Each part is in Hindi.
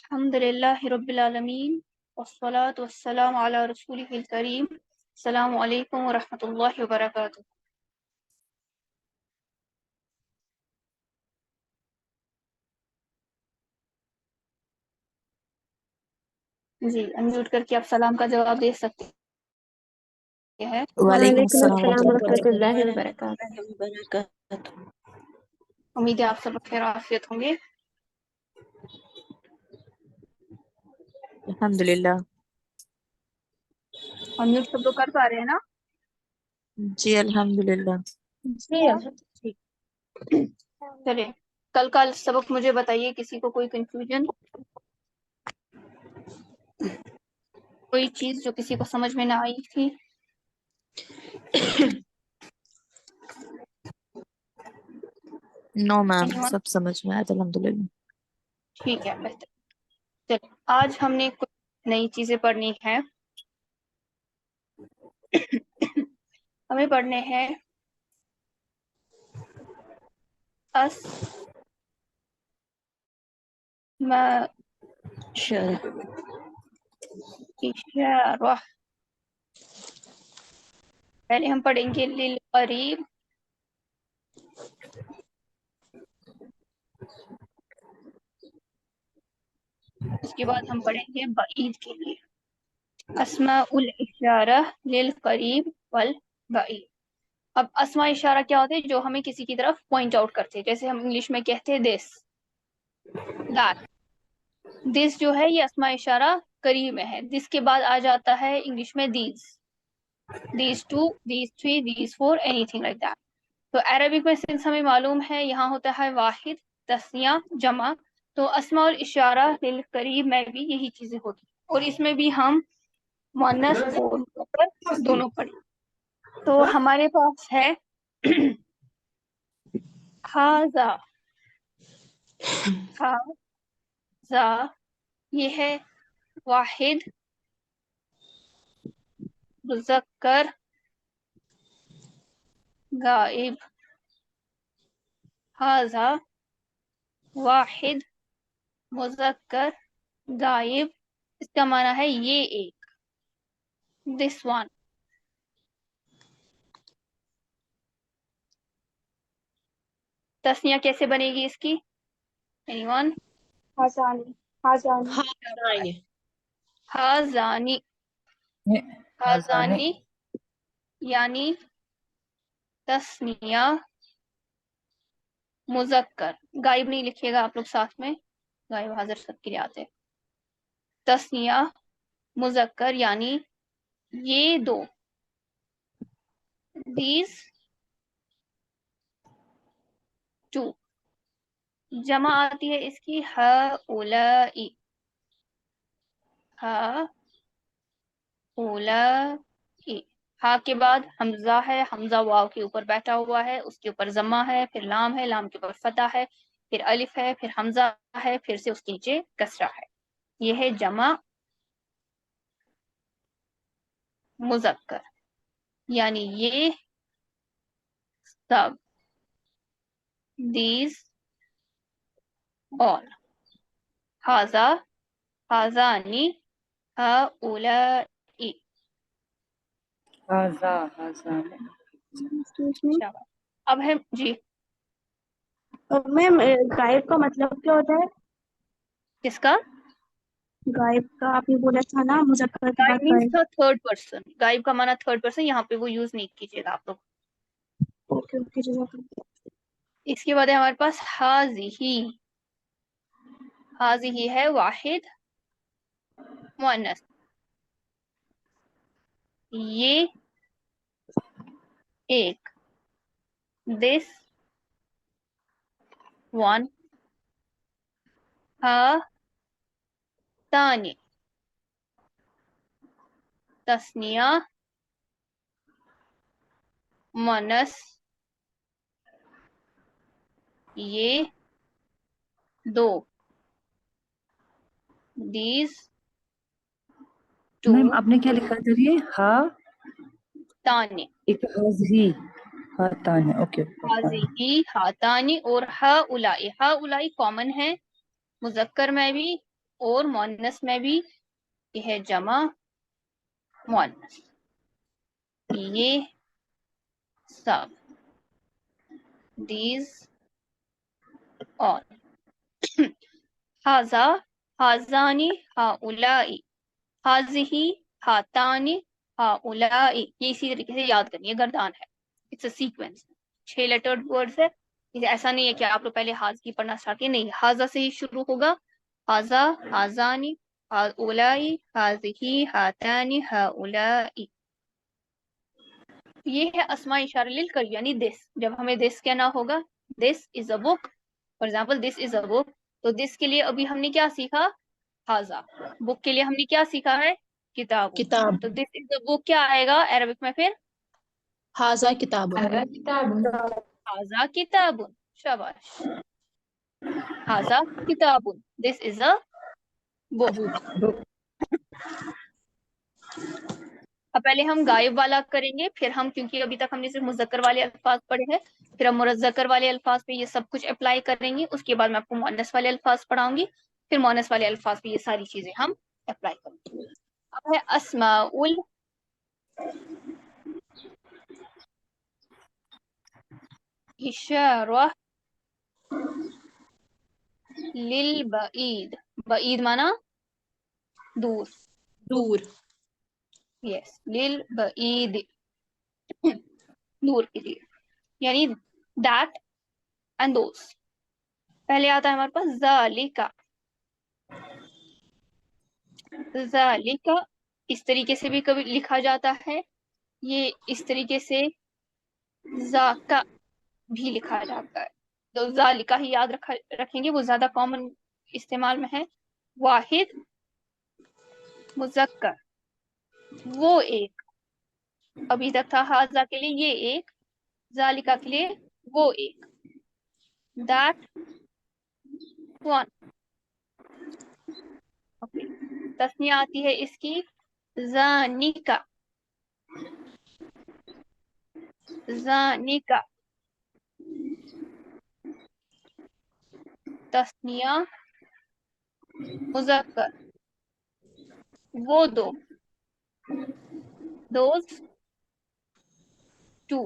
अल्हम्दुलिल्लाहि रब्बिल आलमीन वस्सलातु वस्सलामु अला रसूलिहिल करीम। अस्सलामु अलैकुम व रहमतुल्लाहि व बरकातुहू। जी, अनम्यूट करके आप सलाम का जवाब दे सकते हैं। वालेकुम वालेकुम अस्सलाम अस्सलाम वरहमतुल्लाह। वरहमतुल्लाहि वबरकातुहू। उम्मीद है आप सब खैर आफियत होंगे। अल्हम्दुलिल्लाह। अनम्यूट सब लोग कर पा रहे हैं ना? जी अल्हम्दुलिल्लाह। ठीक। चलिए, कल का सबक मुझे बताइए, किसी को कोई कंफ्यूजन, कोई चीज जो किसी को समझ में ना आई थी? No ma'am, Anyone? सब समझ में आया अल्हम्दुलिल्लाह। ठीक है, बेहतर। चलिए, आज हमने कुछ नई चीजें पढ़नी है। हमें पढ़ने हैं इशारा। पहले हम पढ़ेंगे लिल करीब, उसके बाद हम पढ़ेंगे बईद के लिए। अस्माउल इशारा लिल करीब वल बईद। अब अस्मा इशारा क्या होते हैं? जो हमें किसी की तरफ पॉइंट आउट करते हैं। जैसे हम इंग्लिश में कहते हैं दिस, दैट। दिस जो है ये अस्मा इशारा करीब में है। दिस के बाद आ जाता है इंग्लिश में these two, these three, these four, anything like that. तो अरबिक में सिंस हमें मालूम है यहाँ होता है वाहिद, तस्निया, जमा, तो अस्मा और इशारा लिल करीब में भी यही चीजें होती हैं। और इसमें भी हम मुअन्नस और मुज़क्कर दोनों पढ़े। तो हमारे पास है हाजा, हाजा, ये है वाहिद, मुज़क्कर, गाइब। हाजा वाहिद, मुज़क्कर, गाइब। इसका माना है ये एक, दिस वन। तस्निया कैसे बनेगी इसकी? एनीवन? हाजानी, हाजानी, हाजानी, हाजानी यानी तस्निया मुज़क्कर। गाइब नहीं लिखिएगा आप लोग साथ में, गाइब हाजिर सबके लिए आते हैं। तस्निया मुज़क्कर यानी ये दो, दीज टू। जमा आती है इसकी हाउलाई, हाउलाई। हा के बाद हमजा है, हमजा वाव के ऊपर बैठा हुआ है, उसके ऊपर जमा है, फिर लाम है, लाम के ऊपर फता है, फिर अलिफ है, फिर हमजा है, फिर से उसके नीचे कसरा है। यह है जमा मुज़क्कर यानी ये सब, दीज ऑल। हाजा, हाजानी, हाउलाई। एक्सक्यूज मी शाबाश। अब है जी, मैम, गायब का मतलब क्या होता है? किसका? गायब का आपने बोला था ना, मुज़क्कर के गाइब बाद मीन्स गायब। था थर्ड पर्सन। गाइब का माना थर्ड पर्सन, यहाँ पे वो यूज नहीं कीजिएगा आप लोग। ओके ओके, जज़ाकल्लाह। इसके बाद है हमारे पास हाजिही। हाजिही है वाहिद मुअन्नस, ये एक, दिस वन। हा तानी तस्निया मुअन्नस, ये दो, दीज टू। मैम आपने क्या लिखा था? ये हा तानी, एक हाजी, हा तान है। ओके हाजिही, हातानी और हा उलाई। हा उलाई कॉमन है मुज़क्कर में भी और मोनस में भी ये है जमा मोनस, ये सब, these all। हाजा, हाजानी, हाउलाई, हाजिही, हातानी, हाउलाई। ये इसी तरीके से याद करनी है, गर्दान है, it's a sequence. 6 lettered words है। इसे ऐसा नहीं है कि आप लोग पहले हाज की पढ़ना स्टार्ट किए, नहीं, हाजा से ही शुरू होगा। हाजा, हाजानी, हाउलाई, हाजिही, हातानी, हाउलाई। ये है अस्मा इशारा लिल करीब, यानी दिस। जब हमें दिस कहना होगा, this is a book, for example this is a book, तो दिस के लिए अभी हमने क्या सीखा, हाजा। बुक के लिए हमने क्या सीखा है, किताब। किताब। तो दिस इज अ बुक क्या आएगा अरबिक में फिर, हाजा किताब। हाजा किताबुन। शाबाश, हाजा किताबुन, this is a book. Book. अब पहले हम गायब वाला करेंगे, फिर हम, क्योंकि अभी तक हमने सिर्फ मुज़क्कर वाले अल्फाज पढ़े हैं, फिर हम मुज़क्कर वाले अल्फाज पे ये सब कुछ अप्लाई करेंगे। उसके बाद मैं आपको मुअन्नस वाले अल्फाज पढ़ाऊंगी, फिर मुअन्नस वाले अल्फाज पे ये सारी चीजें हम अप्लाई करेंगे। अब है अस्माउल इशारा लिल बईद। बईद माना दूर, दूर। यस, लिल बईद, दूर के लिए, यानी दैट एंड दोस। पहले आता है हमारे पास ज़ालिका। ज़ालिका इस तरीके से भी कभी लिखा जाता है, ये इस तरीके से ज़ाका भी लिखा जाता है। तो ज़ालिका ही याद रखेंगे, वो ज्यादा कॉमन इस्तेमाल में है। वाहिद, मुज़क्कर, वो एक, अभी तक था हाजा के लिए ये एक, ज़ालिका के लिए वो एक, दैट वन। ओके, तस्निया आती है इसकी ज़ानिका, ज़ानिका। तस्निया मुज़क्कर, वो दो, दोज टू।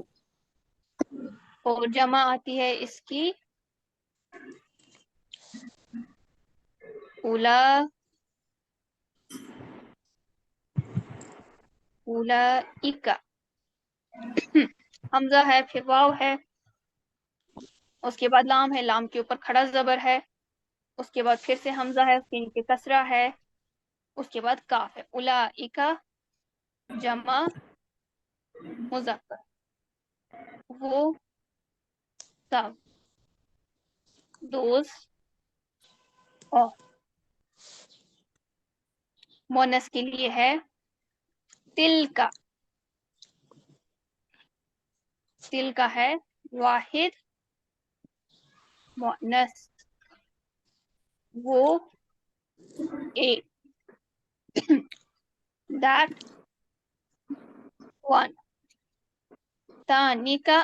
और जमा आती है इसकी उला, उलाइका। हमजा है, फिर वाव है, उसके बाद लाम है, लाम के ऊपर खड़ा जबर है, उसके बाद फिर से हमजा है, उसके नीचे कसरा है, उसके बाद काफ है। उलाइका जमा मुज़क्कर, वो सब, दोज और। मोनस के लिए है तिलका, तिलका है वाहिद मोनस, वो एक, दैट वन। तानिका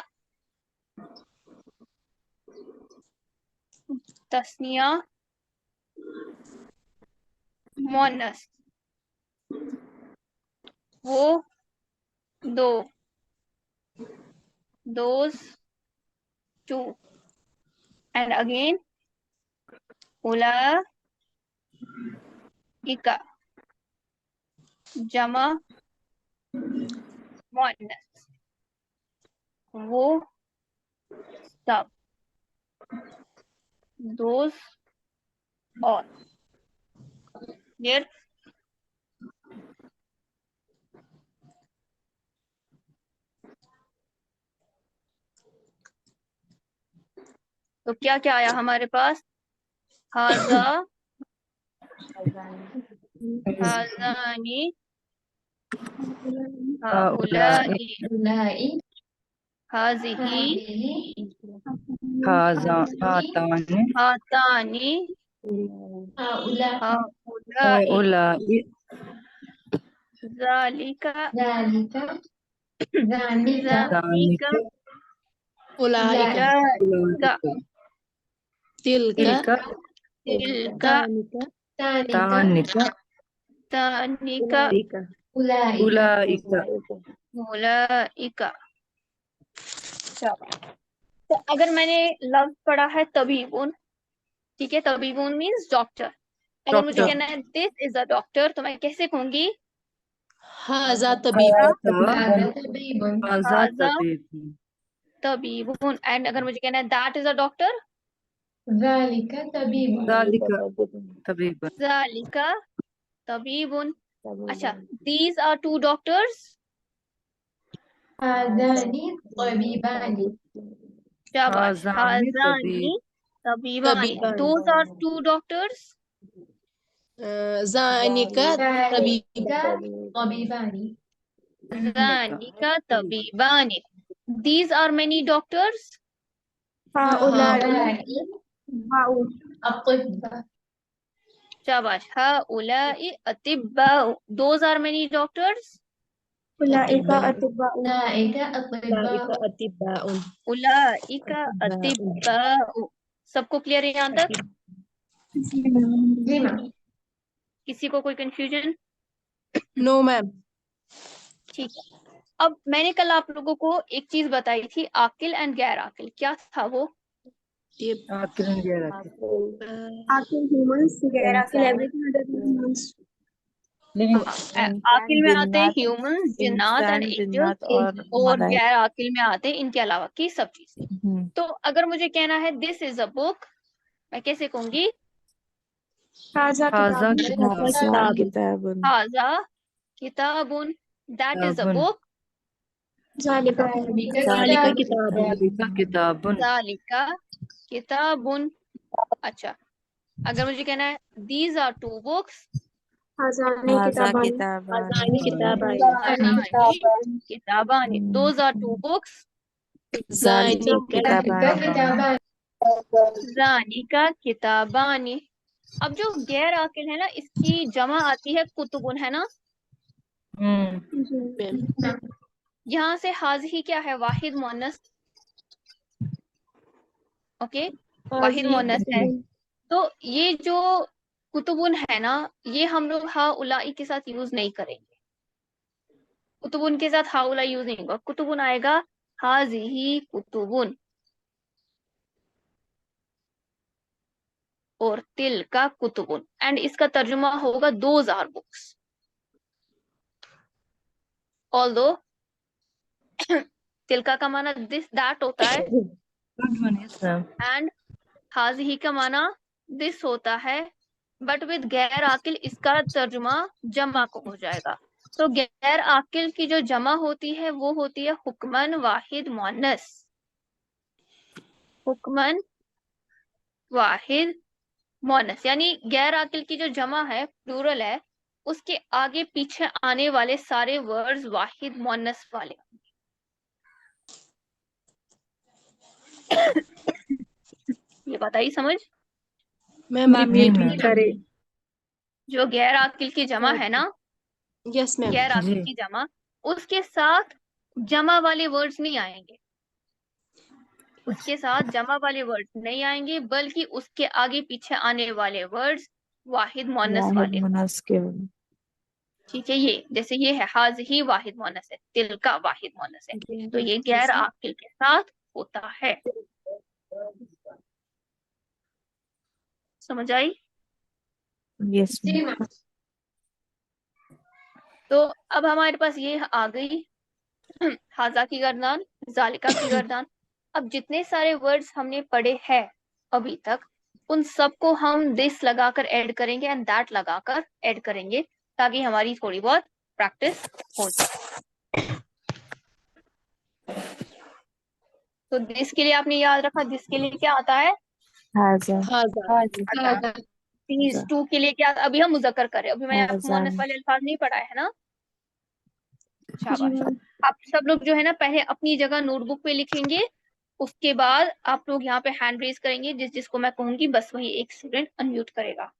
तस्निया मोनस, वो दो, दोज टू। एंड अगेन उलाइका जमा मोनस, वो सब, दोज और। क्लियर? तो क्या क्या आया हमारे पास, हाजा, हाजानी, हाउलाई, हाजिही, हाजा, हाताने, हातानी, हाउलाई, उलाई, ज़ालिका, ज़ालिका, दानिका, उलाइका। उलाइका, तिलका। तिलका, तानिका तानिका उलाइका उलाइका। शाबाश। तो अगर मैंने लफ्ज पढ़ा है तबीबुन, ठीक है, तबीबुन मीन्स डॉक्टर। अगर मुझे डॉक्टर कहना है दिस इज अ डॉक्टर, तो मैं कैसे कहूंगी? हाजा तबीब। हाजा हाजा तबीब तबीबुन। एंड अगर मुझे कहना है दैट इज अ डॉक्टर, ज़ालिका तबीब ज़ालिका तबीबुन। अच्छा, दीज आर टू डॉक्टर्स, शाबाश। हाज़ानी हाज़ानी तबीब तबीबानी, दोज आर टू डॉक्टर्स, ज़ानिका तबीब। ज़ानिका तबीबानी। दीज आर मेनी डॉक्टर्स, शाबाश। हाउलाई अतिब्बाउ, दोज आर मेनी डॉक्टर्स, उलाइका उलाइका अतिब्बाउ। सबको क्लियर है यहाँ तक? किसी को कोई कंफ्यूजन? No ma'am. ठीक है। अब मैंने कल आप लोगों को एक चीज बताई थी, आकिल एंड गैर आकिल। क्या था वो? ये आकिल गैर आकिल humans, गैर आकिल everything other than humans. Living आकिल में आते हैं ह्यूमंस, जिन्नात एंड इंसान, जिन्नात एंजल्स, और और मलाइका। गैर आकिल में आते हैं इनके अलावा की सब चीजें। तो अगर मुझे कहना है दिस इज अ बुक, मैं कैसे कहूंगी? हाजा हाजा किताब. हाज़ा किताबुन। हाजा किताबुन, दैट इज अ किताबुन बुक, ज़ालिका ज़ालिका किताब। ज़ालिका किताबुन ज़ालिका किताबुन। अच्छा, अगर मुझे कहना है दीज आर टू बुक्स, हाज़ानी हाज़ा किताबान. किताबानी। हाज़ानी किताबानी, दोज आर टू बुक्स, ज़ालिका ज़ानिका किताबानी। ज़ानिका किताबानी। अब जो गैर आकिल है ना, इसकी जमा आती है कुतुबुन, है ना? मैम। यहाँ से हाज़ी क्या है? वाहिद मुअन्नस। ओके, वाहिद मुअन्नस है। तो ये जो कुतुबुन है ना, ये हम लोग हा उलाई के साथ यूज नहीं करेंगे। कुतुबुन के साथ हा उलाई यूज नहीं होगा। कुतुबुन आएगा हाज़िही कुतुबुन, और तिल का कुतुबुन। एंड इसका तर्जुमा होगा दोज आर बुक्स। ऑल्दो तिलका का माना दिस दैट होता है, एंड हाज़िही का माना दिस होता है, बट विद गैर आकिल इसका तर्जुमा जमा को हो जाएगा। तो गैर आकिल की जो जमा होती है वो होती है हुक्मन वाहिद मुअन्नस। हुक्मन वाहिद मुअन्नस, यानी गैर आकिल की जो जमा है, प्लूरल है, उसके आगे पीछे आने वाले सारे वर्ड्स वाहिद मुअन्नस वाले। ये बात आई समझ? मैम रिपीट करें। जो गैर आकिल की जमा है ना, यस मैम। गैर आकिल की जमा, उसके साथ जमा वाले वर्ड्स नहीं आएंगे, उसके साथ जमा वाले वर्ड्स नहीं आएंगे, बल्कि उसके आगे पीछे आने वाले वर्ड्स वाहिद मुअन्नस वाहिद वाले। मुनस के। ठीक है, ये जैसे ये है हाज़िही वाहिद मुअन्नस है, तिल का वाहिद मुअन्नस है, तो ये गैर आकिल के साथ होता है। समझ आई? यस। तो अब हमारे पास ये आ गई हाजा की गर्दान, जालिका की गर्दान। अब जितने सारे वर्ड्स हमने पढ़े हैं अभी तक, उन सबको हम दिस लगाकर ऐड करेंगे एंड दैट लगाकर ऐड करेंगे, ताकि हमारी थोड़ी बहुत प्रैक्टिस हो जाए। तो दिस के लिए आपने याद रखा, दिस के लिए क्या आता है? हाज़ा। हाजा। दीज टू के लिए क्या? अभी हम मुज़क्कर कर रहे हैं, अभी मैंने आपको हाज़ा। मुअन्नस वाले अल्फाज नहीं पढ़ाए है ना? जी शाबाश। मैम. आप सब लोग जो है ना, पहले अपनी जगह नोटबुक पे लिखेंगे, उसके बाद आप लोग यहाँ पे हैंड रेज करेंगे, जिसको मैं कहूंगी बस वही एक स्टूडेंट अनम्यूट करेगा।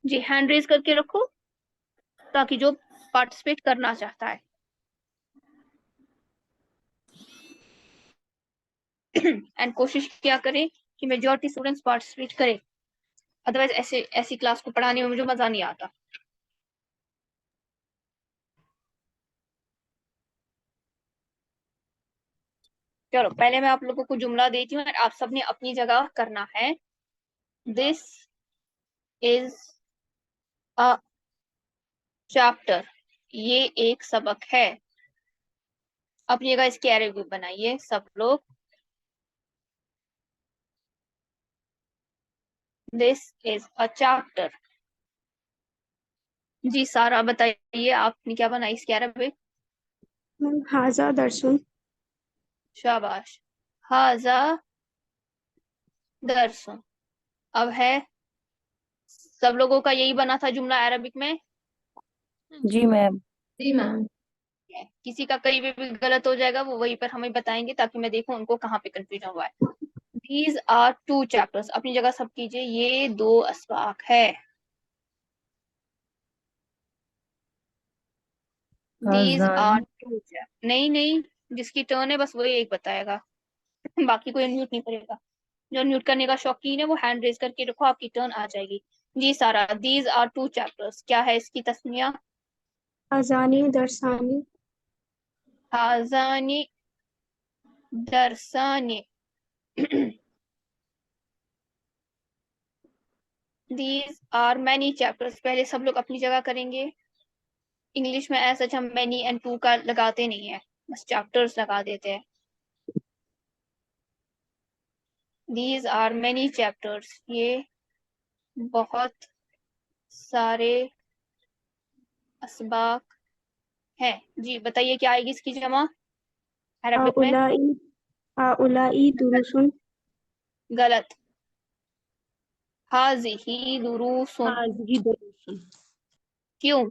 जी, हैंड रेज करके रखो, ताकि जो पार्टिसिपेट करना चाहता है एंड कोशिश क्या करें कि मेजॉरिटी स्टूडेंट्स पार्टिसिपेट करें। अदरवाइज ऐसे ऐसी क्लास को पढ़ाने में मुझे मजा नहीं आता। चलो पहले मैं आप लोगों को जुमला देती हूँ और आप सबने अपनी जगह करना है। दिस इज अ चैप्टर, ये एक सबक है। अपनी जगह इसकी अरेबिक बनाइए सब लोग। This is a chapter. जी सारा बताइए आपने क्या बनाई इसकी अरेबिक। मैम हाजा दर्शन। शाबाश। हाजा दर्सन। अब है सब लोगों का यही बना था जुमला अरबिक में। जी मैम। जी मैम। किसी का कहीं भी गलत हो जाएगा वो वहीं पर हमें बताएंगे ताकि मैं देखूं उनको कहाँ पे कंफ्यूजन हुआ है। These are two chapters, अपनी जगह सब कीजिए, ये दो अस्बाक है। These are two chapters, नहीं नहीं, जिसकी टर्न है बस वही एक बताएगा बाकी कोई अनम्यूट नहीं करेगा। जो अनम्यूट करने का शौकीन है वो हैंड रेज करके रखो, आपकी टर्न आ जाएगी। जी सारा, these are two chapters, क्या है इसकी तस्निया। अजानी दरसानी। हाजानी दरसानी। These are many chapters, पहले सब लोग अपनी जगह करेंगे। इंग्लिश में ऐसा हम many and two का लगाते नहीं है, बस चैप्टर्स लगा देते हैं। These are many chapters, ये बहुत सारे अस्बाक हैं। जी बताइए क्या आएगी इसकी जमा अरबिक में। आउलाई आउलाई दुरुसुन। गलत। हाज़िही दुरूसुन। हाज़िही दुरूसुन। क्यों?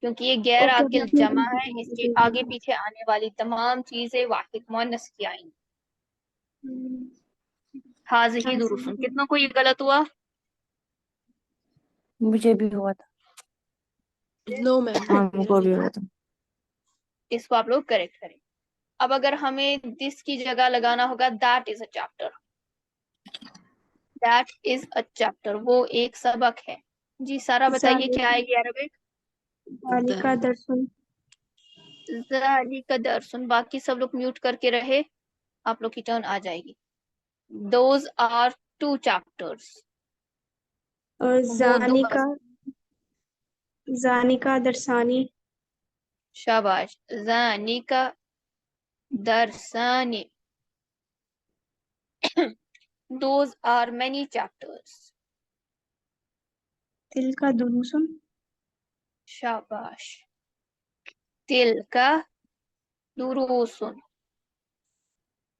क्योंकि ये गैर ओके आकिल मैम। जमा है, इसके आगे पीछे आने वाली तमाम चीजें वाहिद मुअन्नस की आएंगी। हाज़िही दुरूसुन, कितना को ये गलत हुआ। मुझे भी हुआ था। No ma'am. हमको भी हुआ था। इसको आप लोग करेक्ट करें। अब अगर हमें दिस की जगह लगाना होगा that is a chapter. That is a chapter, वो एक सबक है। जी सारा बताइए क्या आएगी अरबिक। ज़ालिका दर्सन। ज़ालिका दर्सन, बाकी सब लोग म्यूट करके रहे, आप लोग की टर्न आ जाएगी। दोज आर टू चैप्टर्स, और वो दो जानिका दरसानी। शाबाश। ज़ानिका दरसानी। Those are many chapters. तिलका दुरुसुन। शाबाश। तिलका दुरूसुन।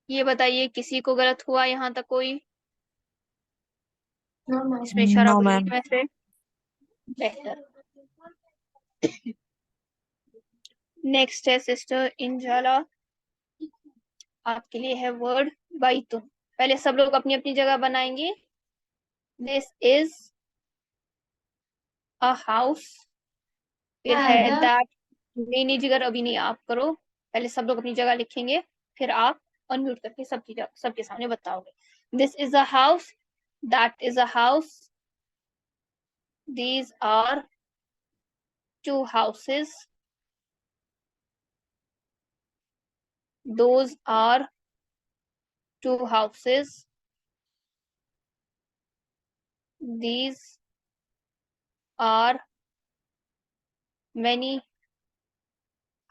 ये बताइए किसी को गलत हुआ यहाँ तक कोई इसमें नो शराबुल मैम। में से। बेहतर। नेक्स्ट है सिस्टर इंजाला, आपके लिए है वर्ड बैतुन। पहले सब लोग अपनी अपनी जगह बनाएंगे। दिस इज अ हाउस, फिर है दैट। नहीं जिगर अभी नहीं, आप करो पहले, सब लोग अपनी जगह लिखेंगे फिर आप अनम्यूट करके सबके सामने बताओगे। This is a house, that is a house, these are two houses, those are two houses, these are many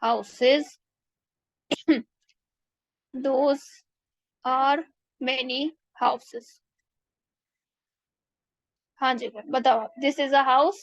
houses, those are many houses। हाँ जी बताओ। दिस इज अ हाउस,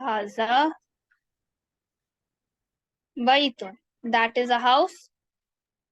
हाजा बैतुन। दैट इज अ हाउस,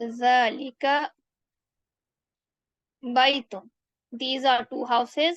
ज़ालिका बैतुन। These are two houses,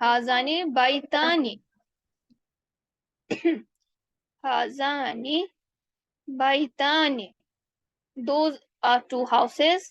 हाजानी बैतानी। हाजानी बैतानी। Those are two houses,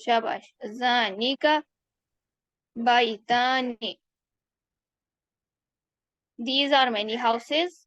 शाबाश। ज़ानिका बैतानी। These are many houses.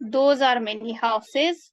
Those are many houses.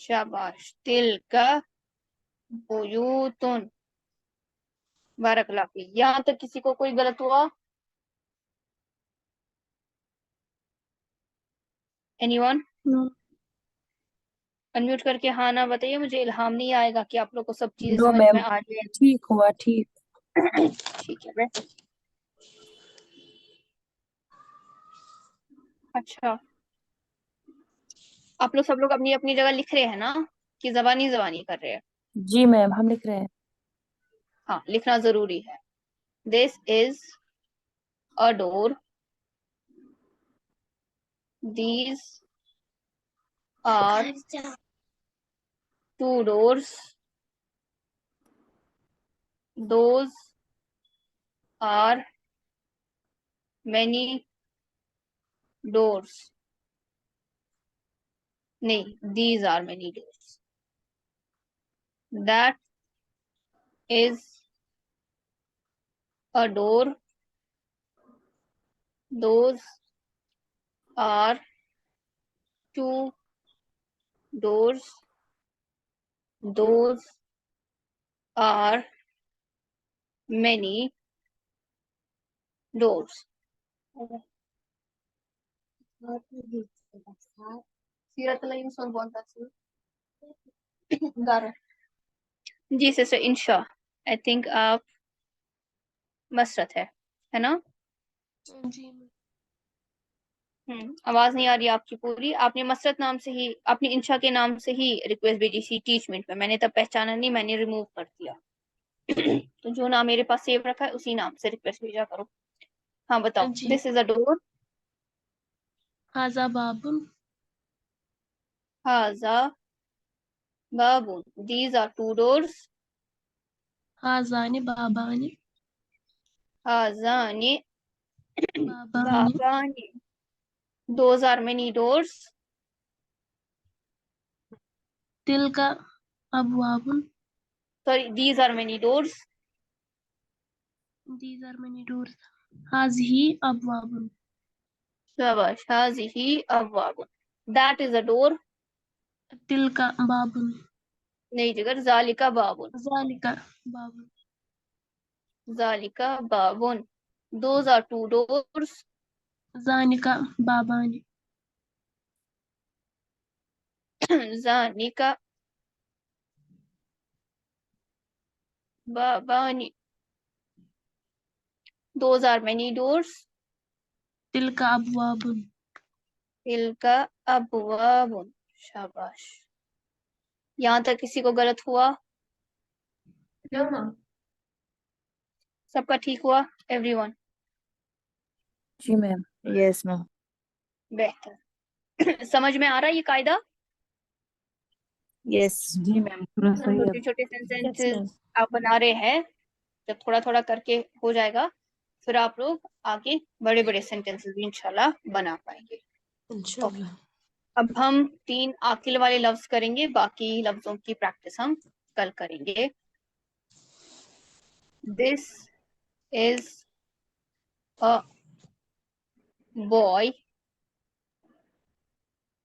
शाबाश. तिलका बुयूतुन. बारकल्लाह फीक। यहाँ तक किसी को कोई गलत हुआ? एनीवन? No. अनम्यूट करके हाँ ना बताइए, मुझे इल्हाम नहीं आएगा कि आप लोग को सब चीजें नो समझ मैम, में आ जाए। ठीक हुआ, ठीक। ठीक है बैठो। अच्छा, आप लोग सब लोग अपनी अपनी जगह लिख रहे हैं ना, कि जबानी जबानी कर रहे हैं? जी मैम, हम लिख रहे हैं। हाँ, लिखना जरूरी है। This is a door. These are two doors. Those are many doors. नहीं, these are many doors. That is a door. Those are two doors. Those are many doors. जी सिस्टर इंशा, आई थिंक आप मसरत है ना? जी आवाज नहीं आ रही आपकी पूरी। आपने मसरत नाम से ही, आपने इंशा के नाम से ही रिक्वेस्ट भेजी थी टीचमेंट में। मैंने तब पहचाना नहीं, मैंने रिमूव कर दिया। तो जो नाम मेरे पास सेव रखा है उसी नाम से रिक्वेस्ट भेजा करो। हाँ बताओ। जी। This is a door. हाजा बाबुन। हाजा बाबुन। These are two doors. हाजाने बाबाने। हाजानी बाबाने। बाबानी। Those are many doors. तिलका अबवाबुन। Sorry, these are many doors. These are many doors. हाज़िही अबवाबुन। शाबाश। हाज़िही अब्वाबुन। That is a door. तिलका बाबुन। नहीं जिगर, जालिका बाबुन। ज़ालिका बाबुन। जालिका बाबुन। Those are two doors. ज़ानिका बाबाने। जानिका बाबानी। Those are many doors. तिलका अबवाबुन। तिलका अब्वाबुन। शाबाश। यहाँ तक किसी को गलत हुआ? No, ma'am. सबका ठीक हुआ? एवरीवन? जी मैम। Yes ma'am. बेहतर। समझ में आ रहा है ये कायदा? यस। जी मैम, पूरा सही है। छोटे छोटे यस सेंटेंसेस मैम। आप बना रहे हैं। जब थोड़ा थोड़ा करके हो जाएगा, फिर आप लोग आगे बड़े बड़े सेंटेंसेस भी इंशाल्लाह बना पाएंगे। इंशाल्लाह। अब हम 3 आकिल वाले लफ्ज करेंगे, बाकी लफ्जों की प्रैक्टिस हम कल करेंगे। This is a boy.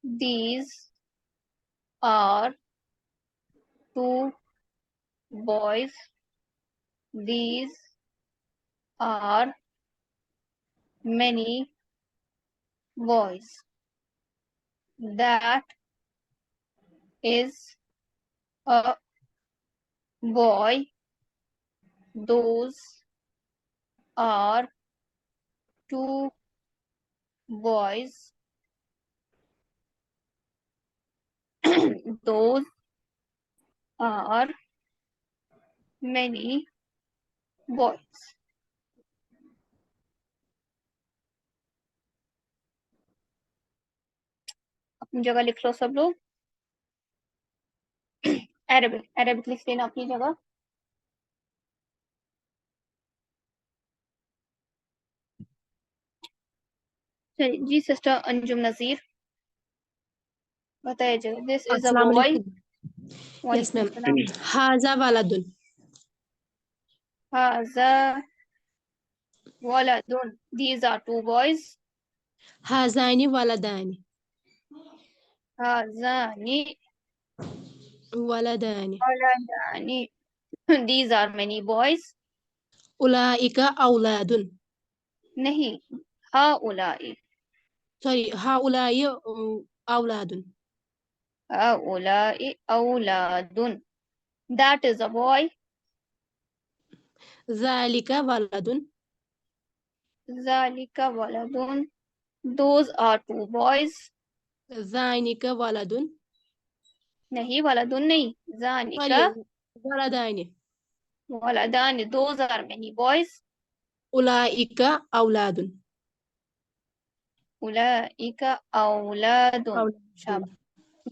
These are two boys. These are many boys. That is a boy. Those are two boys. Those are many boys. अपनी जगह लिख लो सब लोग। अरबिक अरबिक लिख लेना अपनी जगह। चलिए जी सिस्टर अंजुम नजीर। बताइए जरा। दिस इज अ अस्सलाम बॉय। वालेकुम। यस वालेकुम मैम। सलाम। हाजा वालदुन। हाजा waladun. These are two boys. हाजानी वालदानी। Hazani वालदानी। waladani. These are many boys. उलाइका औलादुन। नहीं, हाउलाई। सॉरी, हाउलाई औलादुन। हाउलाई औलादुन. That is a boy. ज़ालिका वालदुन। Zalika waladun. Those are two boys. ज़ानिका वालदुन। नहीं, waladun नहीं, सॉरी, zanika वालदानी। waladani. Those are many boys. उलाइका औलादुन। उलाइका औलादुन. शाबाश।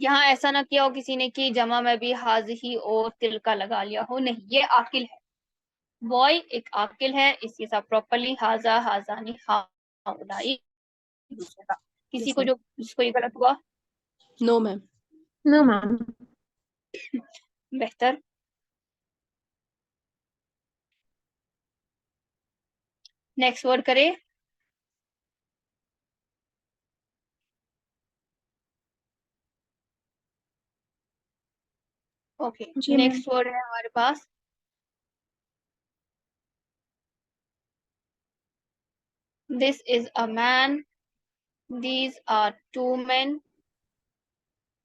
यहाँ ऐसा ना किया हो किसी ने कि जमा में भी हाज़िही और तिल का लगा लिया हो, नहीं, ये आकिल है। बॉय एक आकिल है, इसके साथ प्रॉपरली हाजा हाजानी हाउलाई दूसरे का। किसी को जो जिसको ये गलत हुआ? No ma'am. No ma'am. बेहतर। नेक्स्ट वर्ड करे। ओके, जी मैम। नेक्स्ट वर्ड है हमारे पास this is a man, these are two men,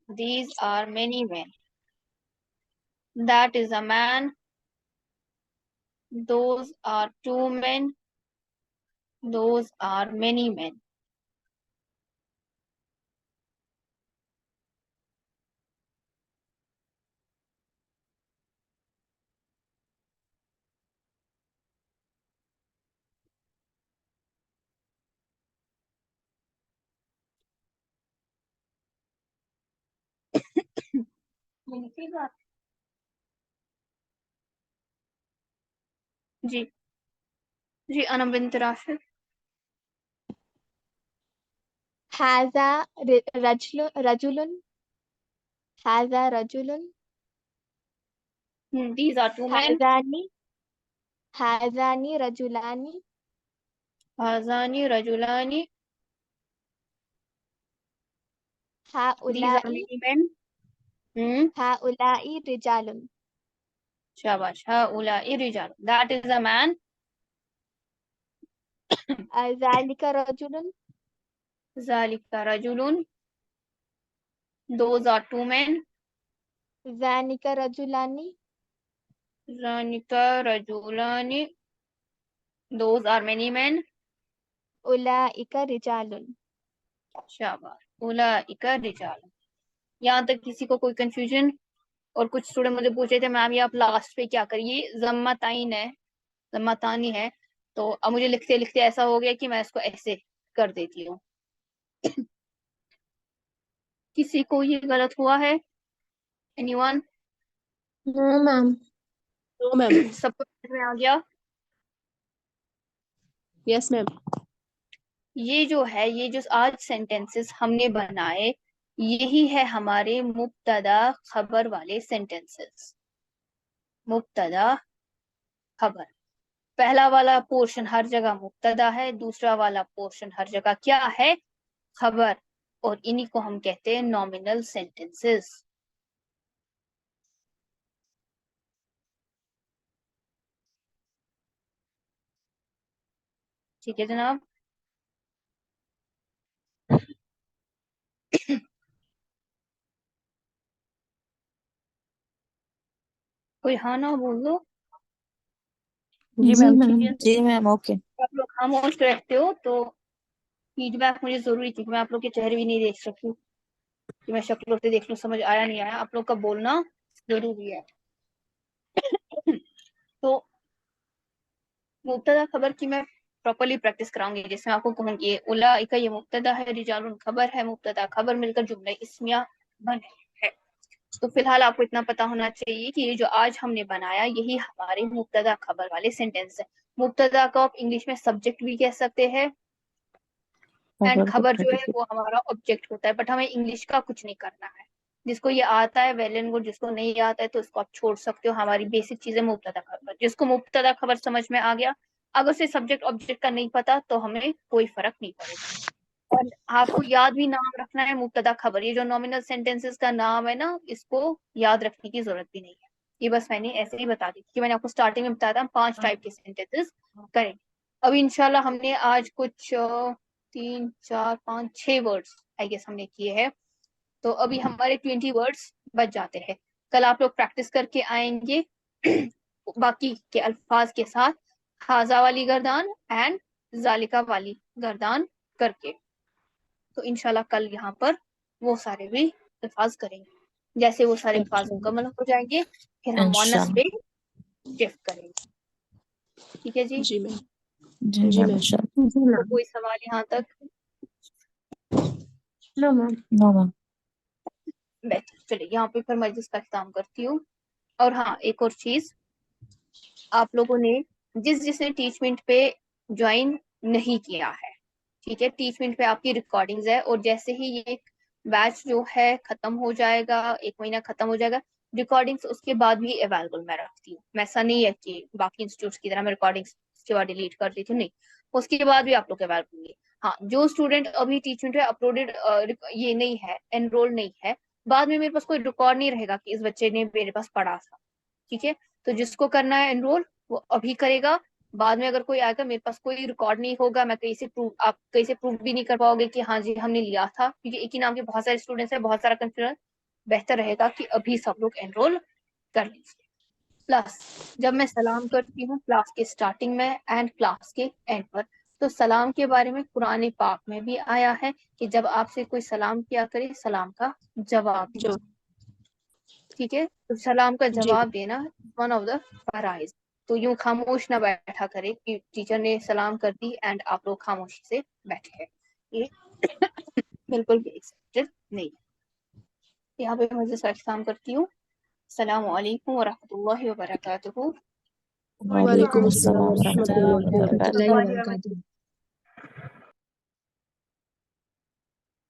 these are many men, that is a man, those are two men, those are many men. जी जी, अनम बिन राशिद। हाजा रजुलुन। हाजा रजुलुन। These are two men. हाजानी हाजानी रजुलानी। Hazani rajulani. These are हाउलाई many men. हाउलाई रिजालुन। Shabash. Haulai rijal. That is a man. ज़ालिका रजुलुन। Zalika rajulun. Those are two men. ज़ानिका रजुलानी। Zanika rajulani. Those are many men. उलाइका रिजालुन। शाबाश। उलाइका रिजाल। यहाँ तक किसी को कोई कंफ्यूजन? और कुछ स्टूडेंट मुझे पूछ रहे थे मैम ये आप लास्ट पे क्या करिए, जम्मताइन है, जम्मतानी है, तो अब मुझे लिखते लिखते ऐसा हो गया कि मैं इसको ऐसे कर देती हूँ। किसी को ये गलत हुआ है? Anyone? No ma'am. No ma'am. सबको समझ में आ गया? Yes ma'am. ये जो है, ये जो आज सेंटेंसेस हमने बनाए, यही है हमारे मुब्तदा खबर वाले सेंटेंसेस। मुब्तदा खबर, पहला वाला पोर्शन हर जगह मुब्तदा है, दूसरा वाला पोर्शन हर जगह क्या है? खबर। और इन्हीं को हम कहते हैं नॉमिनल सेंटेंसेस। ठीक है जनाब। कोई हाँ ना बोल दो। जी जी मैम ठीक मैम। है। जी मैम ओके। आप लोग खामोश रहते हो तो फीडबैक मुझे जरूरी थी, मैं आप लोग के चेहरे भी नहीं देख सकती कि मैं शक्लों से देख लूं समझ आया नहीं आया। आप लोग का बोलना जरूरी है। तो मुब्तदा खबर की मैं प्रॉपरली प्रैक्टिस कराऊंगी, जिसमें आपको कहूंगी उलाइका ये मुब्तदा है, रिजालुन खबर है, मुब्तदा खबर मिलकर जुमला इस्मिया बने है। तो फिलहाल आपको इतना पता होना चाहिए कि ये जो आज हमने बनाया यही हमारे मुब्तदा खबर वाले सेंटेंस है। मुब्तदा को आप इंग्लिश में सब्जेक्ट भी कह सकते हैं, एंड खबर खबर को जो है predicate। वो हमारा ऑब्जेक्ट होता है, बट हमें इंग्लिश का कुछ नहीं करना है। जिसको ये आता है वेल एंड गुड, जिसको नहीं आता है तो उसको आप छोड़ सकते हो। हमारी बेसिक चीजें मुब्तदा खबर, जिसको मुब्तदा खबर समझ में आ गया, अगर उसे सब्जेक्ट ऑब्जेक्ट का नहीं पता तो हमें कोई फर्क नहीं पड़ेगा। और आपको याद भी नाम रखना है मुब्तदा खबर, ये जो नॉमिनल सेंटेंसेस का नाम है ना, इसको याद रखने की जरूरत भी नहीं है। ये बस मैंने ऐसे ही बता दी कि मैंने आपको स्टार्टिंग में बताया था 5 टाइप के सेंटेंसेस करेंगे। अब इंशाल्लाह हमने आज कुछ 3 4 5 6 वर्ड्स आई गेस हमने किए हैं, तो अभी हमारे 20 वर्ड्स बच जाते हैं। कल आप लोग प्रैक्टिस करके आएंगे बाकी के अल्फाज के साथ, हाजा वाली गर्दान एंड जालिका वाली गर्दान करके। तो इंशाल्लाह कल यहाँ पर वो सारे भी अल्फाज करेंगे। जैसे वो सारे अल्फाज अच्छा मुकम्मल हो जाएंगे फिर हम मुअन्नस इंशाल्लाह। पे शिफ्ट करेंगे। ठीक है जी? जी मैम। जी जी मैम मैम। इंशाल्लाह। जी तो मैम। कोई सवाल यहाँ तक? No ma'am. No ma'am. बेहतर, चलिए यहाँ पे फिर मैं जिसका इख्तिताम करती हूँ। और हाँ, एक और चीज, आप लोगों ने जिसने टीचमेंट पे ज्वाइन नहीं किया है, ठीक है, टीचमेंट पे आपकी रिकॉर्डिंग्स है, और जैसे ही ये बैच जो है खत्म हो जाएगा, 1 महीना खत्म हो जाएगा, रिकॉर्डिंग्स उसके बाद भी अवेलेबल मैं रखती हूँ। ऐसा नहीं है कि बाकी इंस्टीट्यूट्स की तरह मैं रिकॉर्डिंग्स उसके बाद डिलीट कर देती हूँ, नहीं, उसके बाद भी आप लोग अवेलेबल होंगे। हाँ, जो स्टूडेंट अभी टीचमेंट पे अपलोडेड ये नहीं है, एनरोल नहीं है, बाद में मेरे पास कोई रिकॉर्ड नहीं रहेगा कि इस बच्चे ने मेरे पास पढ़ा था। ठीक है, तो जिसको करना है एनरोल वो अभी करेगा। बाद में अगर कोई आएगा, मेरे पास कोई रिकॉर्ड नहीं होगा, मैं कहीं से प्रूव, आप कहीं से प्रूव भी नहीं कर पाओगे कि हाँ जी हमने लिया था, क्योंकि एक ही नाम के बहुत सारे स्टूडेंट्स हैं, बहुत सारा कंफ्यूजन। बेहतर रहेगा कि अभी सब लोग एनरोल कर लीजिए। प्लस जब मैं सलाम करती हूँ क्लास के स्टार्टिंग में एंड क्लास के एंड पर, तो सलाम के बारे में कुरान पाक में भी आया है कि जब आपसे कोई सलाम किया करे, सलाम का जवाब दीजिए। जो ठीक है, तो सलाम का जी जवाब देना वन ऑफ द फराइज। तो यूं खामोश ना बैठा करे कि टीचर ने सलाम कर दी एंड आप लोग खामोशी से बैठे हैं, ये बिल्कुल भी एक्सेप्टेड नहीं। यहाँ पे मैं जिसका इख्तिताम करती हूँ। अस्सलामु अलैकुम व रहमतुल्लाहि व बरकातुहू। वालेकुम वालेकुम अस्सलाम अस्सलाम व रहमतुल्लाहि व रहमतुल्लाहि व बरकातुहू। बरकातुहू। warahmatullahi wabarakatuh.